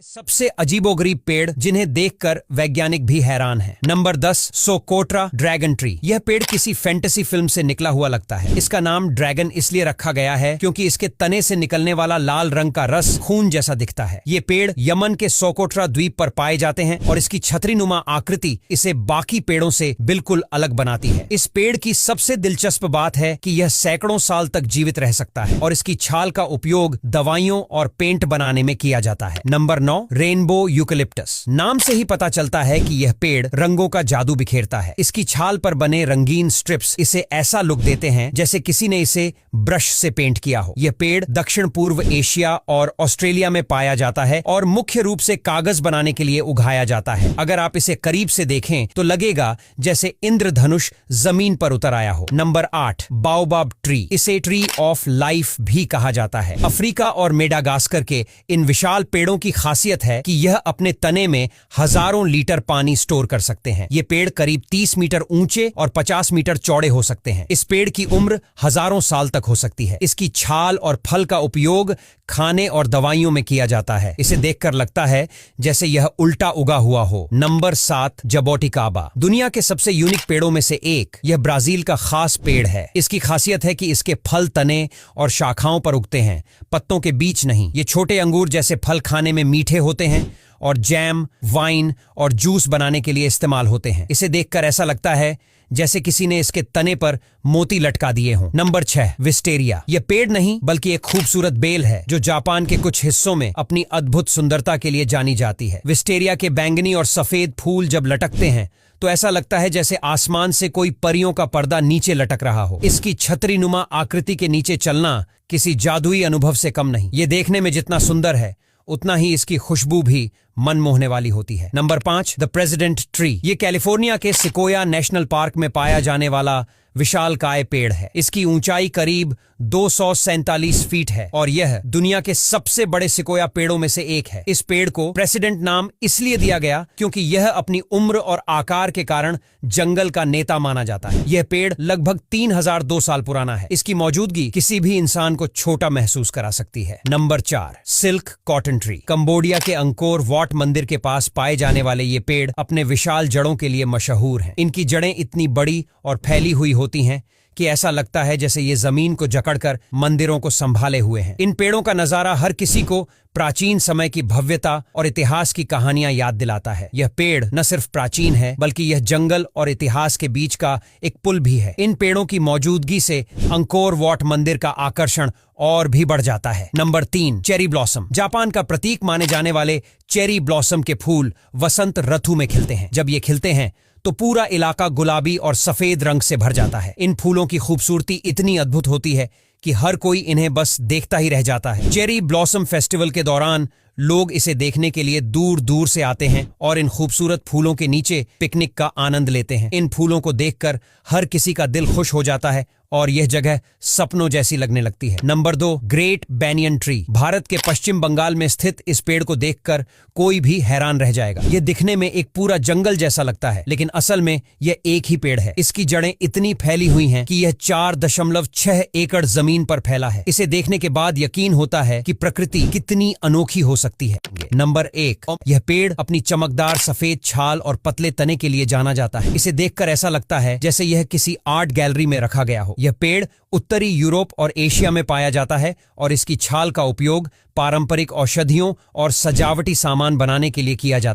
सबसे अजीबोगरीब पेड़ जिन्हें देखकर वैज्ञानिक भी हैरान हैं। Number 10 Socotra dragon tree. यह पेड़ किसी फैंटेसी फिल्म से निकला हुआ लगता है। इसका नाम ड्रैगन इसलिए रखा गया है क्योंकि इसके तने से निकलने वाला लाल रंग का रस खून जैसा दिखता है। ये पेड़ यमन के सोकोट्रा द्वीप पर पाए जाते हैं और इसकी छतरीनुमा आकृति इसे बाकी पेड़ों से बिल्कुल अलग बनाती है। इस पेड़ की सबसे दिलचस्प बात है कि यह सैकड़ों साल तक जीवित रह सकता है और इसकी छाल का उपयोग दवाइयों और पेंट बनाने में किया जाता है। Number 9 rainbow eucalyptus. नाम से ही पता चलता है कि यह पेड़ रंगों का जादू बिखेरता है। इसकी छाल पर बने रंगीन स्ट्रिप्स इसे ऐसा लुक देते हैं जैसे किसी ने इसे ब्रश से पेंट किया हो। यह पेड़ दक्षिण पूर्व एशिया और ऑस्ट्रेलिया में पाया जाता है और मुख्य रूप से कागज बनाने के लिए उगाया जाता है। अगर आप इसे करीब से देखें तो लगेगा जैसे इंद्रधनुष जमीन पर उतर आया हो। Number 8 baobab tree. इसे ट्री ऑफ लाइफ भी कहा जाता है। अफ्रीका और मेडागास्कर के इन विशाल पेड़ों की खासियत है कि यह अपने तने में हजारों लीटर पानी स्टोर कर सकते हैं। ये पेड़ करीब 30 मीटर ऊंचे और 50 मीटर चौड़े हो सकते हैं। इस पेड़ की उम्र हजारों साल तक हो सकती है। इसकी छाल और फल का उपयोग खाने और दवाइयों में किया जाता है। इसे देखकर लगता है जैसे यह उल्टा उगा हुआ हो। नंबर 7 जबोटिकाबा। दुनिया के सबसे यूनिक पेड़ों में से एक। यह ब्राजील का खास पेड़ है। इसकी खासियत है कि इसके फल तने और शाखाओं पर उगते हैं, पत्तों के बीच नहीं। ये छोटे अंगूर जैसे फल खाने में मीठे होते हैं और जैम, वाइन और जूस बनाने के लिए इस्तेमाल होते हैं। इसे देखकर ऐसा लगता है जैसे किसी ने इसके तने पर मोती लटका दिए हों। Number 6 wisteria. यह पेड़ नहीं बल्कि एक खूबसूरत बेल है जो जापान के कुछ हिस्सों में अपनी अद्भुत सुंदरता के लिए जानी जाती है। विस्टेरिया के बैंगनी और सफेद फूल जब लटकते हैं तो ऐसा लगता है जैसे आसमान से कोई परियों का पर्दा नीचे लटक रहा हो। इसकी छतरीनुमा आकृति के नीचे चलना किसी जादुई अनुभव से कम नहीं। ये देखने में जितना सुंदर है उतना ही इसकी खुशबू भी मन मोहने वाली होती है। Number 5 the president tree. ये कैलिफोर्निया के सिकोया नेशनल पार्क में पाया जाने वाला विशालकाय पेड़ है। इसकी ऊंचाई करीब 247 फीट है और यह दुनिया के सबसे बड़े सिकोया पेड़ों में से एक है। इस पेड़ को प्रेसिडेंट नाम इसलिए दिया गया क्योंकि यह अपनी उम्र और आकार के कारण जंगल का नेता माना जाता है। यह पेड़ लगभग 3002 साल पुराना है। इसकी मौजूदगी किसी भी इंसान को छोटा महसूस करा सकती है। Number 4 silk cotton tree. Cambodia के अंकोर वॉट मंदिर के पास पाए जाने वाले ये पेड़ अपने विशाल जड़ों के लिए मशहूर हैं। इनकी जड़ें इतनी बड़ी और फैली हुई होती हैं कि ऐसा लगता है जैसे ये जमीन को जकड़कर मंदिरों को संभाले हुए हैं। इन पेड़ों का नजारा हर किसी को प्राचीन समय की भव्यता और इतिहास की कहानियां याद दिलाता है। यह पेड़ न सिर्फ प्राचीन है बल्कि यह जंगल और इतिहास के बीच का एक पुल भी है। इन पेड़ों की मौजूदगी से अंकोर वॉट मंदिर का आकर्षण और भी बढ़ जाता है। Number 3 cherry blossom. जापान का प्रतीक माने जाने वाले चेरी ब्लॉसम के फूल वसंत ऋतु में खिलते हैं। जब ये खिलते हैं तो पूरा इलाका गुलाबी और सफेद रंग से भर जाता है। इन फूलों की खूबसूरती इतनी अद्भुत होती है कि हर कोई इन्हें बस देखता ही रह जाता है। चेरी ब्लॉसम फेस्टिवल के दौरान लोग इसे देखने के लिए दूर दूर से आते हैं और इन खूबसूरत फूलों के नीचे पिकनिक का आनंद लेते हैं। इन फूलों को देखकर हर किसी का दिल खुश हो जाता है और यह जगह सपनों जैसी लगने लगती है। Number 2 great banyan tree. Bharat के पश्चिम बंगाल में स्थित इस पेड़ को देखकर कोई भी हैरान रह जाएगा। यह दिखने में एक पूरा जंगल जैसा लगता है लेकिन असल में यह एक ही पेड़ है। इसकी जड़ें इतनी फैली हुई हैं कि यह 4.6 एकड़ जमीन पर फैला है। इसे देखने के बाद यकीन होता है कि प्रकृति कितनी अनोखी हो सकती है। नंबर 1 यह पेड़ अपनी चमकदार सफेद छाल और पतले तने के लिए जाना जाता है। इसे देखकर ऐसा लगता है जैसे यह किसी आर्ट गैलरी में रखा गया हो। यह पेड़ उत्तरी यूरोप और एशिया में पाया जाता है और इसकी छाल का उपयोग पारंपरिक औषधियों और सजावटी सामान बनाने के लिए किया जाता है।